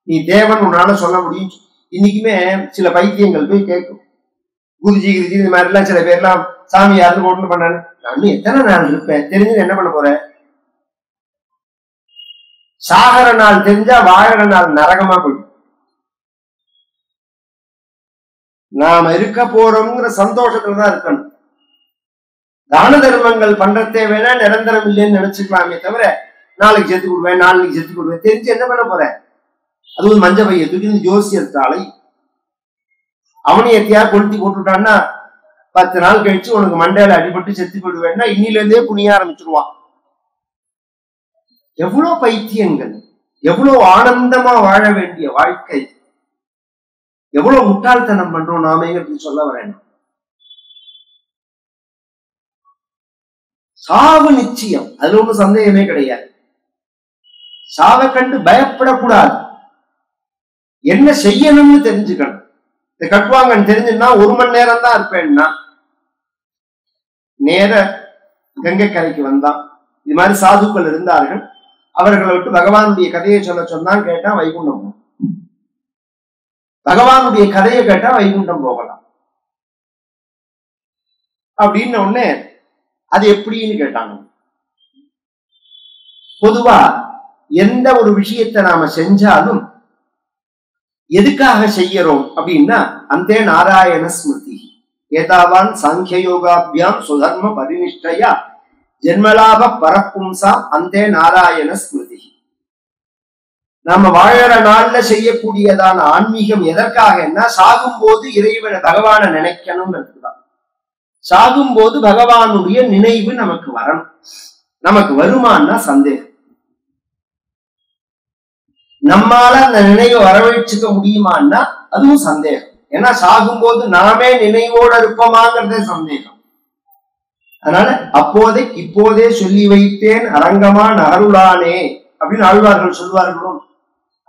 நீ தேவன், உன்னால சொல்ல முடியும். இன்னைக்குமே சில பைத்தியங்கள் போய் கேட்கும், குருஜி குருஜி இந்த மாதிரி எல்லாம் சில பேர்லாம் சாமி யாருன்னு ஒண்ணு பண்ணாரு, நான் எத்தனை நாள் இருப்பேன், தெரிஞ்சு என்ன பண்ண போற? சாகர நாள் தெரிஞ்சா வாழற நாள் நரகமா போயிடும். நாம இருக்க போறோம்ங்கிற சந்தோஷத்துலதான் இருக்கணும். தான தர்மங்கள் பண்றதே வேணா நிரந்தரம் இல்லைன்னு நினைச்சுக்கலாமே தவிர, நாளைக்கு செத்து கொடுவேன் நாளைக்கு செத்து கொடுவேன் தெரிஞ்சு என்ன பண்ண போற? அது மஞ்ச பைய தூக்கி ஜோசியத்தாலை அவனை எத்தியா கொளுத்தி போட்டுட்டான்னா 10 நாள் கழிச்சு உனக்கு மண்டையில அடிபட்டு செத்து போயிடுவேன்னா இன்னில இருந்தே புனிய ஆரம்பிச்சிருவான். எவ்வளவு பைத்தியங்கள், எவ்வளவு ஆனந்தமா வாழ வேண்டிய வாழ்க்கை, எவ்வளவு முட்டாள்தனம் பண்றோம் நாமேங்கிறது சொல்ல வரேன். சாவு நிச்சயம், அதுல ஒன்றும் சந்தேகமே கிடையாது. சாவை கண்டு பயப்படக்கூடாது. என்ன செய்யணும்னு தெரிஞ்சுக்கணும். இந்த கட்வாங்கன்னு தெரிஞ்சுன்னா 1 மணி நேரம் தான் இருப்பேன்னா நேர கங்கை கரைக்கு வந்தான். இது மாதிரி சாதுக்கள் இருந்தார்கள். அவர்களை விட்டு பகவானுடைய கதையை சொல்ல சொன்னான். கேட்டா வைகுண்டம் போகும். பகவானுடைய கதையை கேட்டா வைகுண்டம் போகலாம் அப்படின்னு உடனே அது எப்படின்னு கேட்டாங்க. பொதுவா எந்த ஒரு விஷயத்தை நாம செஞ்சாலும் எதுக்காக செய்யறோம் அப்படின்னா, அந்தே நாராயண ஸ்மிருதி ஏதாவான் சாங்கிய யோகாபியாம் சுதர்ம பரிநிஷ்டயா ஜென்மலாப பரப்பும்சா அந்தே நாராயண ஸ்மிருதி. நாம வாழற நாள்ல செய்யக்கூடியதான ஆன்மீகம் எதற்காகன்னா, சாகும் போது இறைவனை பகவான நினைக்கணும்ன்றதுதான். சாகும் போது பகவானுடைய நினைவு நமக்கு வரணும். நமக்கு வருமானா சந்தேகம். நம்மால அந்த நினைவை வரவழைச்சுக்க முடியுமான்னா அதுவும் சந்தேகம். ஏன்னா சாகும் போது நாமே நினைவோட இருப்போமாங்கிறதே சந்தேகம். அதனால அப்போதைக்கு இப்போதே சொல்லி வைத்தேன் அரங்கமா நகருளானே அப்படின்னு ஆழ்வார்கள் சொல்வார்களும்.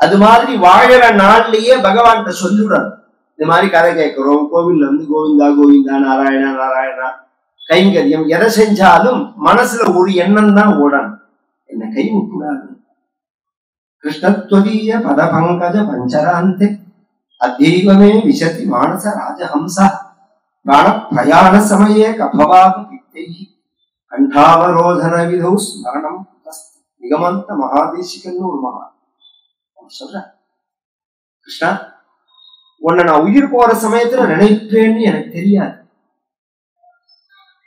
அது மாதிரி வாழற நாள்லயே பகவான்கிட்ட சொல்லிவிடணும். இந்த மாதிரி கதை கேட்கிறோம், கோவில்ல கோவிந்தா கோவிந்தா நாராயணா நாராயணா கைங்கரியம் எதை செஞ்சாலும் மனசுல ஒரு எண்ணம் தான் ஓடணும், என்ன கை விட்டுடாது. கிருஷ்ணத்வதீய பதபங்கஜ பஞ்சராந்தே அத்தீவமே விசதி மானச ராஜஹம்சா பிராண பிரயாண சமயே கபவாக பித்தை கண்டாவரோதன விதௌ ஸ்மரணம் நிகமந்த மகாதேசிகன்னு ஒரு மகா சொல்ற. கிருஷ்ணா, உன்னை நான் உயிர் போற சமயத்துல நினைப்பேன்னு எனக்கு தெரியாது,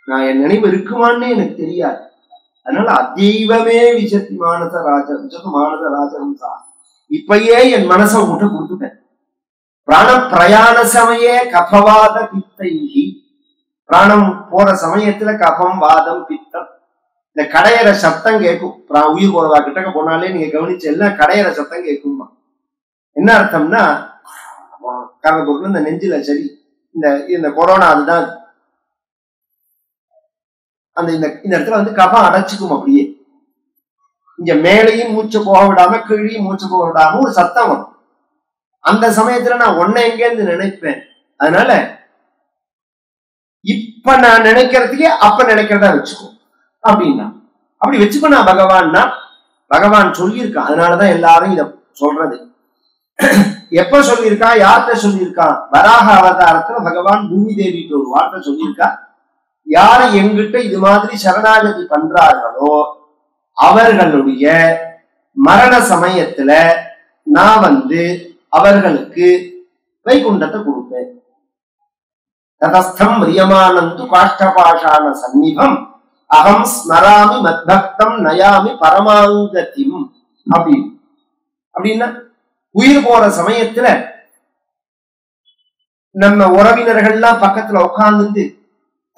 நான் என் நினைவு இருக்குமான்னு எனக்கு தெரியாது. அதனால அத்தீவமே விசத்தி மானச ராஜஹம்சா, இப்பயே என் மனசை உங்கள்கிட்ட கொடுத்துட்டேன். பிராண பிரயாண சமயே கபவாத பித்தைகி, பிராணம் போற சமயத்துல கபம் வாதம் பித்தம் இந்த கடையிற சத்தம் கேட்கும். உயிர் போறவா கிட்டக்க போனாலே நீங்க கவனிச்சு எல்லாம் கடையிற சத்தம் கேட்குமா. என்ன அர்த்தம்னா, கரபொருள் இந்த நெஞ்சில சரி இந்த கொரோனா அதுதான். அந்த இந்த இடத்துல கபம் அடைச்சுக்கும். அப்படியே இங்க மேலையும் மூச்சு போக விடாம கீழையும் மூச்சு போக விடாம ஒரு சத்தம் வரும். அந்த சமயத்துல நான் ஒன்ன எங்கேருந்து நினைப்பேன். அதனால இப்ப நான் நினைக்கிறதுக்கே அப்ப நினைக்கிறதா வச்சுக்கோ அப்படின்னா, அப்படி வச்சுக்கோ. நான் பகவான்னா பகவான் சொல்லியிருக்கான். அதனாலதான் எல்லாரும் இத சொல்றது. எப்ப சொல்லியிருக்கா, யார்கிட்ட சொல்லியிருக்கான்? வராக அவதாரத்துல பகவான் பூமி தேவிட்டு ஒரு வார்த்தை சொல்லியிருக்கா. யாரு எங்கிட்ட இது மாதிரி சரணாகதி பண்றார்களோ அவர்களுடைய மரண சமயத்துல நான் அவர்களுக்கு வைகுண்டத்தை கொடுப்பேன். ததஸ்தம் ரியமானந்து காஷ்டபாஷான சந்நிபம் அகம் ஸ்மராமி மத்பக்தம் நயாமி பரமாங்கதிம். அப்படின்னா உயிர் போற சமயத்துல நம்ம உறவினர்கள்லாம் பக்கத்துல உட்கார்ந்து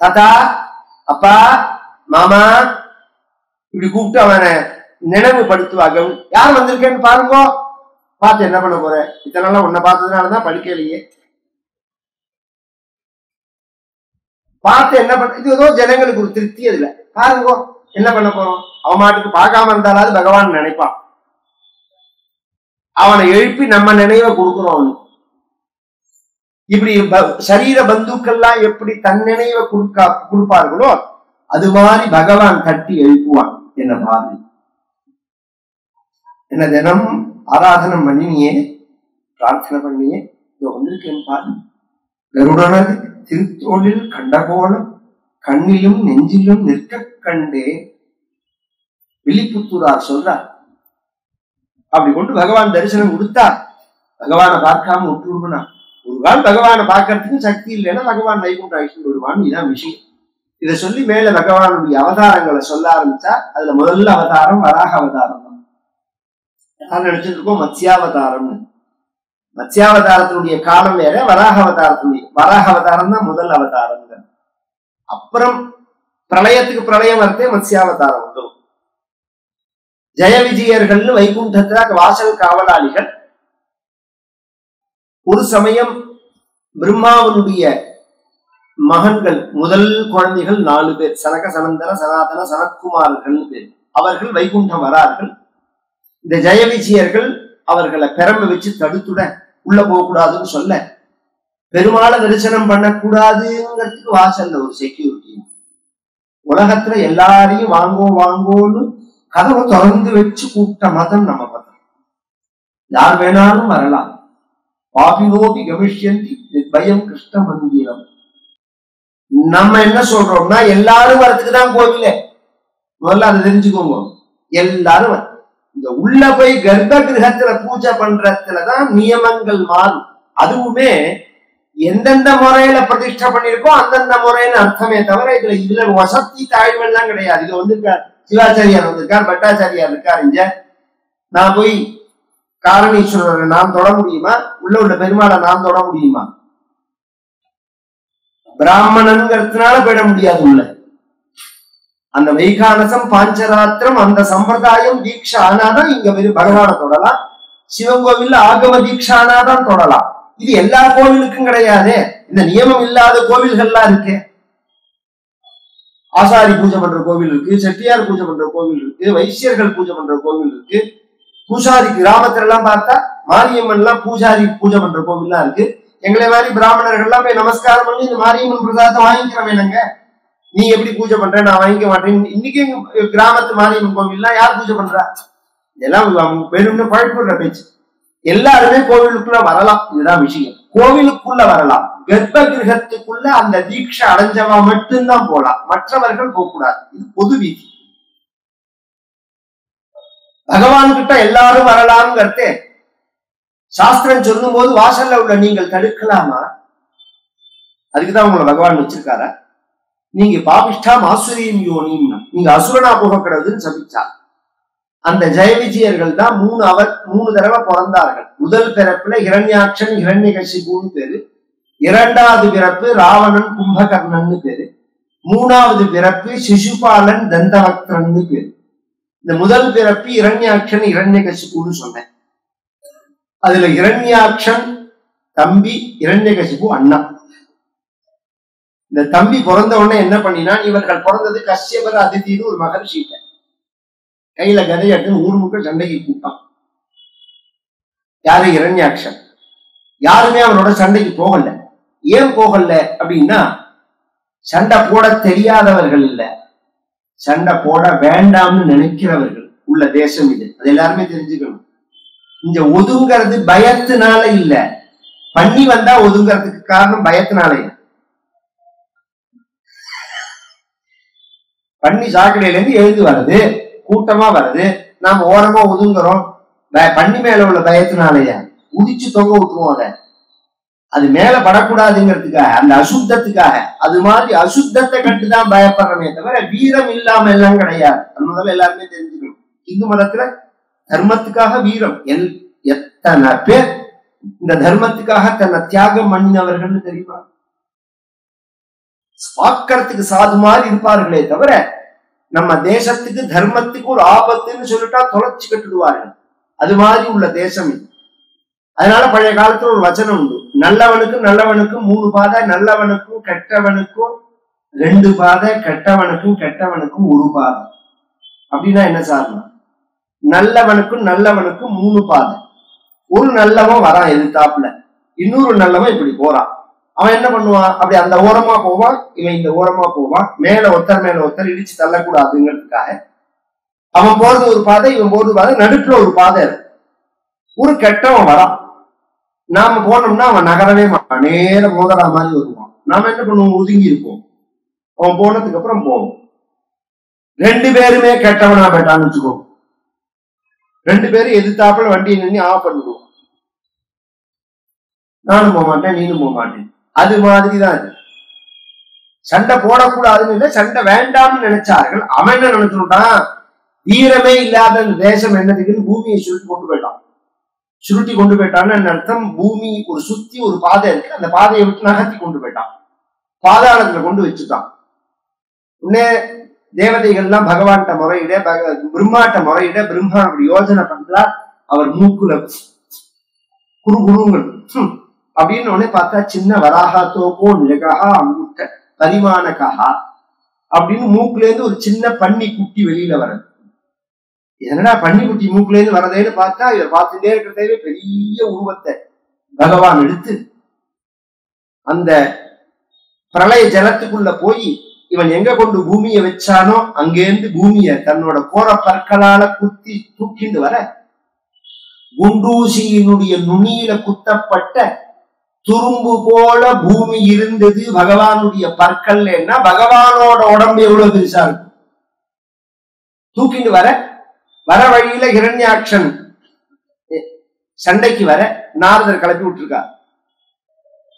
தாத்தா அப்பா மாமா இப்படி கூப்பிட்டு அவனை நினைவுபடுத்துவாங்க. யார் வந்திருக்கேன்னு பாருங்க, பார்த்து என்ன பண்ண போற, இத்தனை நாளா உன்னை பார்த்ததுனாலதான் படிக்கலையே, பார்த்து என்ன பண்ண, இது ஏதோ ஜனங்களுக்கு ஒரு திருப்தி. அதுல பாருங்க என்ன பண்ண போறோம், அவன் மாட்டுக்கு பார்க்காம இருந்தாலாவது பகவான் நினைப்பான். அவனை எழுப்பி நம்ம நினைவை கொடுக்கிறோம் அவனுக்கு. இப்படி சரீர பந்துக்கள்லாம் எப்படி தன் நினைவை கொடுப்பார்களோ அது மாதிரி பகவான் தட்டி எழுப்புவான். என்ன பாரு, என்ன தினம் ஆராதனம் பண்ணினியே, பிரார்த்தனை பண்ணியே, இதோ வந்திருக்கேன் பாரு. கருடனது திருத்தோளில் கண்டகோலம் கண்ணிலும் நெஞ்சிலும் நிற்க கண்டே, வில்லிபுத்தூரார் சொல்றார். அப்படி கொண்டு பகவான் தரிசனம் கொடுத்தார். பகவானை பார்க்காம விட்டுருவனா, ஒரு நாள் பகவானை பார்க்கறதுக்கு சக்தி இல்லைன்னா பகவான் வைகுண்ட ஐஸ்வர்யம் வருவான்னு இதான் விஷயம். இதை சொல்லி மேல பகவானுடைய அவதாரங்களை சொல்ல ஆரம்பிச்சா அதுல முதல்ல அவதாரம் வராக அவதாரம் தான். நான் நினைச்சிட்டு இருக்கோம் மத்ஸ்யாவதாரம்னு. மத்ஸ்யாவதாரத்தினுடைய காலம் வேற, வராக அவதாரம் தான் முதல் அவதாரம். அப்புறம் பிரளயத்துக்கு பிரளயம் வரத்தே மத்ஸ்யாவதாரம் வந்துடும். ஜெய விஜயர்கள்னு வைகுண்டத்துல வாசல் காவலாளிகள். ஒரு சமயம் பிரம்மாவனுடைய மகன்கள் முதல் குழந்தைகள் 4 பேர், சனக சனந்தன சனாதன சனத்குமார்கள் பேர். அவர்கள் வைகுண்டம் வரார்கள். இந்த ஜெய விஜயர்கள் அவர்களை பெரம்ப வச்சு தடுத்துட, உள்ள போகக்கூடாதுன்னு சொல்ல, பெருமாளை தரிசனம் பண்ணக்கூடாதுங்கிறதுக்கு வாசல்ல ஒரு செக்யூரிட்டி. உலகத்துல எல்லாரையும் வாங்கோன்னு கதவை திறந்து வச்சு கூப்பிட்ட மதம் நம்ம மதம். யார் வேணாலும் வரலாம். பாபினோபி கமிஷ்யந்தி பயம் கிருஷ்ண மந்திரம். நம்ம என்ன சொல்றோம்னா எல்லாரும் வரதுக்கு தான் கோவில, முதல்ல அதை தெரிஞ்சுக்கோங்க. எல்லாரும் இந்த உள்ள போய் கர்ப்ப கிரகத்துல பூஜை பண்றதுலதான் நியமங்கள் மாறும். அதுவுமே எந்தெந்த முறையில பிரதிஷ்டை பண்ணிருக்கோம் அந்தந்த முறைன்னு அர்த்தமே தவிர இதுல வசதி தாழ்வெல்லாம் கிடையாது. இது வந்து சிவாச்சாரியார் வந்திருக்கார், பட்டாச்சாரியார் இருக்கார். இங்க நான் போய் காரணீஸ்வரரை நான் தொட முடியுமா? உள்ள பெருமாளை நான் தொட முடியுமா? பிராமணன்கிறதுனால போயிட முடியாது. உள்ள அந்த வைகானசம் பாஞ்சராத்திரம் அந்த சம்பிரதாயம் தீட்சை ஆனாதான் இங்க பகவானை தொடலாம். சிவன் கோவில்ல ஆகம தீட்சை ஆனாதான் தொடலாம். இது எல்லா கோவிலுக்கும் கிடையாது. இந்த நியமம் இல்லாத கோவில்கள்லாம் இருக்கு. ஆசாரி பூஜை பண்ற கோவில் இருக்கு, செட்டியார் பூஜை பண்ற கோவில் இருக்கு, வைசியர்கள் பூஜை பண்ற கோவில் இருக்கு. பூசாரி கிராமத்துல எல்லாம் பார்த்தா மாரியம்மன் எல்லாம் பூஜாரி பூஜை பண்ற கோவில்லாம் இருக்கு. எங்களை மாதிரி பிராமணர்கள் எல்லாம் போய் நமஸ்காரம் பண்ணி இந்த மாரியம்மன் பிரசாதத்தை வாங்கிக்கிறோம். என்னங்க நீ எப்படி பூஜை பண்ற, நான் வாங்கிக்க மாட்டேன். இன்னைக்கு கிராமத்து மாரியம்மன் கோவில்லாம் யார் பூஜை பண்றா? இதெல்லாம் வெறும்னு குழப்பிடுற பேச்சு. எல்லாருமே கோவிலுக்குள்ள வரலாம், இதுதான் விஷயம். கோவிலுக்குள்ள வரலாம், கர்ப்ப கிரகத்துக்குள்ள அந்த தீட்சை அடைஞ்சவா மட்டும்தான் போலாம், மற்றவர்கள் போகக்கூடாது. இது பொது வீதி. பகவான் கிட்ட எல்லாரும் வரலாம்ங்கிறதே சாஸ்திரம் சொல்லும் போது வாசல்ல உள்ள நீங்கள் தடுக்கலாமா? அதுக்குதான் உங்களை பகவான் வச்சிருக்காரா? நீங்க பாபிஷ்டா ஆசுரியம் யோனின்னா நீங்க அசுரனா போக கூடாதுன்னு சபிச்சா. அந்த ஜெய விஜயர்கள் தான் 3 தடவை பிறந்தார்கள். முதல் பிறப்புல ஹிரண்யாட்சன் ஹிரண்யகசிபுன்னு பேரு, 2வது பிறப்பு ராவணன் கும்பகர்ணன்னு பேரு, 3வது பிறப்பு சிசுபாலன் தந்தவக்தன்னு பேரு. இந்த முதல் பிறப்பு இரண்யாட்சன் இரண்யகசிபுன்னு சொன்னேன். அதுல இரண்யாட்சன் தம்பி, இரண்யகசிபு அண்ணா. இந்த தம்பி பிறந்த உடனே என்ன பண்ணினா, இவர்கள் பிறந்தது கஷ்யபர் அதிதின்னு ஒரு மகர்ஷிட்ட கையில கதையாட்டு ஊர் முக்க சண்டைக்கு கூப்பிட்டான். யாரு? இரண்யாட்சன். யாருமே அவனோட சண்டைக்கு போகல. ஏன் போகல அப்படின்னா, சண்டை போட தெரியாதவர்கள் இல்ல, சண்டை போட வேண்டாம்னு நினைக்கிறவர்கள் உள்ள தேசம் இது. அது எல்லாருமே தெரிஞ்சுக்கணும். இங்க ஒதுங்கிறது பயத்தினால இல்ல, பண்ணி வந்தா ஒதுங்கிறதுக்கு காரணம் பயத்தினால. பண்ணி சாக்கடையில இருந்து எழுந்து வருது, கூட்டமா வருது, நாம ஓரமா ஒதுங்குறோம். பண்ணி மேல உள்ள பயத்தினாலயா உதிச்சு தொங்க விட்டுருவோம். அதை அது மேல படக்கூடாதுங்கிறதுக்காக, அந்த அசுத்தத்துக்காக. அது மாதிரி அசுத்தத்தை கட்டுதான் பயப்படுறமே தவிர வீரம் இல்லாம எல்லாம் கிடையாது. அது முதல்ல எல்லாருமே தெரிஞ்சுக்கணும். இந்து மதத்துல தர்மத்துக்காக வீரம். எத்தனை பேர் இந்த தர்மத்துக்காக தன்னை தியாகம் பண்ணினவர்கள் தெரியுமா? பார்க்கறதுக்கு சாது மாதிரி இருப்பார்களே தவிர நம்ம தேசத்துக்கு தர்மத்துக்கு ஒரு ஆபத்துன்னு சொல்லிட்டா தொலைச்சு கட்டுடுவார்கள். அது மாதிரி உள்ள தேசம் இது. அதனால பழைய காலத்துல ஒரு வச்சனம் உண்டு, நல்லவனுக்கும் நல்லவனுக்கும் 3 பாதை, நல்லவனுக்கும் கெட்டவனுக்கும் 2 பாதை, கெட்டவனுக்கும் கெட்டவனுக்கும் 1 பாதை. அப்படின்னா என்ன சார்னா, நல்லவனுக்கும் நல்லவனுக்கும் 3 பாதை. ஒரு நல்லவன் வரான் எதிர்த்தாப்புல, இன்னொரு நல்லவன் இப்படி போறான். அவன் என்ன பண்ணுவான், அப்படி அந்த ஓரமா போவான், இவன் இந்த ஓரமா போவான். மேல ஒருத்தர் இடிச்சு தள்ளக்கூடாதுங்கிறதுக்காக அவன் போறது ஒரு பாதை, இவன் போறது பாதை, நடுப்புல ஒரு பாதை இருக்கு. ஒரு கெட்டவன் வரான், நாம போனோம்னா அவன் நகரவே மாட்டான், நேர மோதரா மாதிரி வருவான். நாம என்ன பண்ணுவோம், ஒதுங்கி இருப்போம். அவன் போனதுக்கு அப்புறம் போவோம். 2 பேருமே கெட்டவனா போயிட்டான்னு வச்சுக்கோ, 2 பேரும் எதிர்த்தாப்புல வண்டியை நின்று ஆஃப் பண்ணிடுவோம். நானும் போக மாட்டேன், நீனும் போக மாட்டேன். அது மாதிரிதான் இது. சண்டை போடக்கூடாதுன்னு இல்லை, சண்டை வேண்டாம்னு நினைச்சார்கள். அவன் என்ன நினைச்சுட்டான், வீரமே இல்லாத அந்த தேசம் என்னதுக்குன்னு பூமியை சுருட்டி கொண்டு போயிட்டான். சுருட்டி கொண்டு போயிட்டான்னு அர்த்தம், பூமி ஒரு சுத்தி ஒரு பாதை இருக்கு, அந்த பாதையை விட்டு நகர்த்தி கொண்டு போயிட்டான், பாதாளத்துல கொண்டு வச்சுட்டான். உடனே தேவதைகள்லாம் பகவான்கிட்ட முறையிட, பிரம்மாட்ட முறையிட, பிரம்மா அப்படி யோசனை பண்றா. அவர் மூக்குல குரு குருங்கிறது அப்படின்னு உடனே பார்த்தா, சின்ன வராகத்தோக்கோ நிலகா அங்குட்ட பரிமாணகா அப்படின்னு மூக்குல இருந்து ஒரு சின்ன பன்னி குட்டி வெளியில வர்றது. என்னடா பன்னி குட்டி மூக்குல இருந்து வரதேன்னு பார்த்தா, இவர் பார்த்துட்டே இருக்கிறதே பெரிய உருவத்தை பகவான் எடுத்து அந்த பிரளய ஜலத்துக்குள்ள போய் இவன் எங்க கொண்டு பூமியை வச்சானோ அங்கேருந்து பூமியை தன்னோட கோர பற்களால குத்தி தூக்கிண்டு வர, குண்டூசியினுடைய நுனியில குத்தப்பட்ட துரும்பு போல பூமி இருந்தது பகவானுடைய பற்கள்னா, பகவானோட உடம்பு எவ்வளவு பெருசா இருக்கும். தூக்கிட்டு வர வழியில ஹிரண்யாக்ஷன் சண்டைக்கு வர, நாரதர் கிளப்பி விட்டுருக்கார்.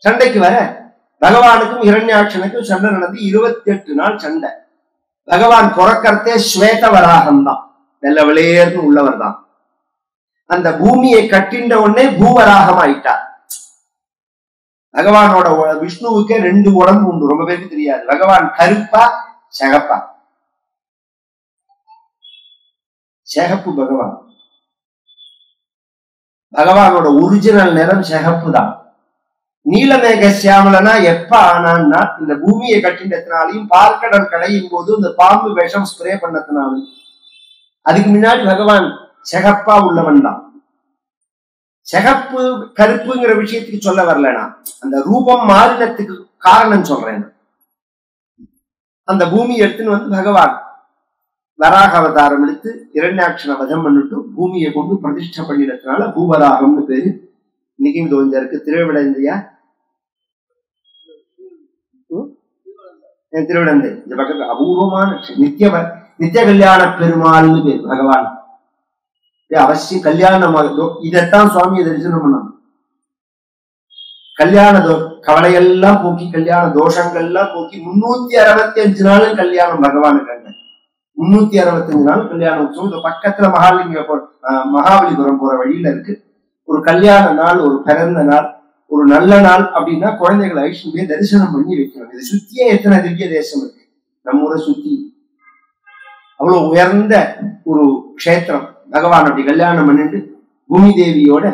சண்டைக்கு வர பகவானுக்கும் ஹிரண்யாக்ஷனுக்கும் சண்டை நடந்து 28 நாள் சண்டை. பகவான் பிறக்கறதே ஸ்வேத வராகம் தான், வெள்ள வெளியேர்னு உள்ளவர் தான். அந்த பூமியை கட்டின்ற உடனே பூவராகம் ஆயிட்டார். பகவானோட விஷ்ணுவுக்கே 2 உடம்பு உண்டு, ரொம்ப பேருக்கு தெரியாது. பகவான் கருப்பா சிகப்பா? சிகப்பு பகவான். பகவானோட ஒரிஜினல் நிறம் சிகப்பு தான். நீலமேக சியாமலனா எப்ப ஆனான்னா, இந்த பூமியை கட்டினத்தினாலையும் பார்க்கடல் கடையும் போது இந்த பாம்பு விஷம் ஸ்ப்ரே பண்ணத்தினாலும். அதுக்கு முன்னாடி பகவான் சிகப்பா உள்ளவன் தான். சிகப்பு கருப்புங்கிற விஷயத்துக்கு சொல்ல வரலனா, அந்த ரூபம் மாறினத்துக்கு காரணம் சொல்றேன். அந்த பூமி எடுத்துன்னு வந்து பகவான் வராக அவதாரம் எடுத்து இரண்யாட்சண வதம் பண்ணிட்டு பூமியை கொண்டு பிரதிஷ்டை பண்ணினதுனால பூவராகம்னு பேரு. இன்னைக்கு இந்த கொஞ்சம் இருக்கு திருவிடந்தையா, திருவிடந்தை இந்த பக்கத்துல அபூர்வமான நித்திய கல்யாண பெருமாள்னு பேரு பகவான். அவசியம் கல்யாணம், இதைத்தான் சுவாமியை தரிசனம் பண்ணணும். கல்யாண கவலையெல்லாம் போக்கி, கல்யாண தோஷங்கள்லாம் போக்கி 365 நாளும் கல்யாணம் பகவானுக்காங்க. 365 நாள் கல்யாண உற்சவம். இந்த பக்கத்துல மகாபலிபுரம் போற வழியில இருக்கு. ஒரு கல்யாண நாள், ஒரு பிறந்த நாள், ஒரு நல்ல நாள் அப்படின்னா குழந்தைகளை ஐஸ்வர்ய தரிசனம் பண்ணி வைக்கணும். இது சுத்தியே எத்தனை திவ்ய தேசம் இருக்கு நம்ம ஊரை சுத்தி. அவ்வளவு உயர்ந்த ஒரு க்ஷேத்திரம். பகவான் அப்படி கல்யாணம் பண்ணிட்டு பூமி தேவியோட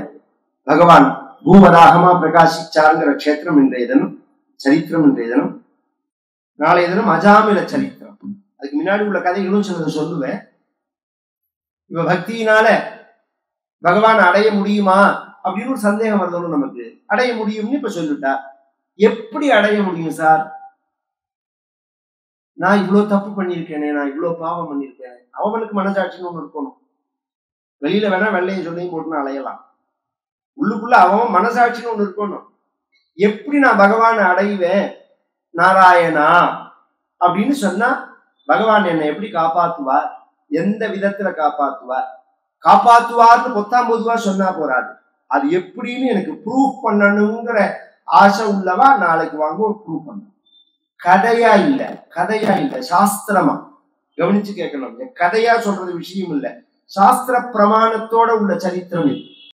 பகவான் பூவராகமா பிரகாசிச்சாருங்கிற க்ஷேத்திரம் இன்றைய தினம், சரித்திரம் இன்றைய தினம். நாளைய தினம் அஜாமில சரித்திரம். அதுக்கு முன்னாடி உள்ள கதைகளும் சிலது சொல்லுவேன். இப்ப பக்தியினால பகவான் அடைய முடியுமா அப்படின்னு ஒரு சந்தேகம் வருதோன்னு நமக்கு. அடைய முடியும்னு இப்ப சொல்லிட்டா, எப்படி அடைய முடியும் சார்? நான் இவ்வளவு தப்பு பண்ணிருக்கேனே, நான் இவ்வளவு பாவம் பண்ணிருக்கேன். அவனுக்கு மனசாட்சின்னு ஒண்ணு இருக்கணும். வெளியில வேணா வெள்ளையும் சொல்லையும் போட்டுன்னு அலையலாம், உள்ளுக்குள்ள அவன் மனசாட்சின்னு ஒண்ணு இருக்கணும். எப்படி நான் பகவானை அடைவேன் நாராயணா அப்படின்னு சொன்னா, பகவான் என்னை எப்படி காப்பாத்துவார், எந்த விதத்துல காப்பாத்துவார், காப்பாத்துவார்னு பொத்தாம்பொதுவா சொன்னா போறாது. அது எப்படின்னு எனக்கு ப்ரூவ் பண்ணணுங்கிற ஆசை உள்ளவா நாளைக்கு வாங்க ப்ரூவ் பண்ணணும். கதையா இல்ல, கதையா இல்ல, சாஸ்திரமா கவனிச்சு கேட்கணும். கதையா சொல்றது விஷயம் இல்ல, சாஸ்திர பிரமாணத்தோட உள்ள சரித்திரம் இது.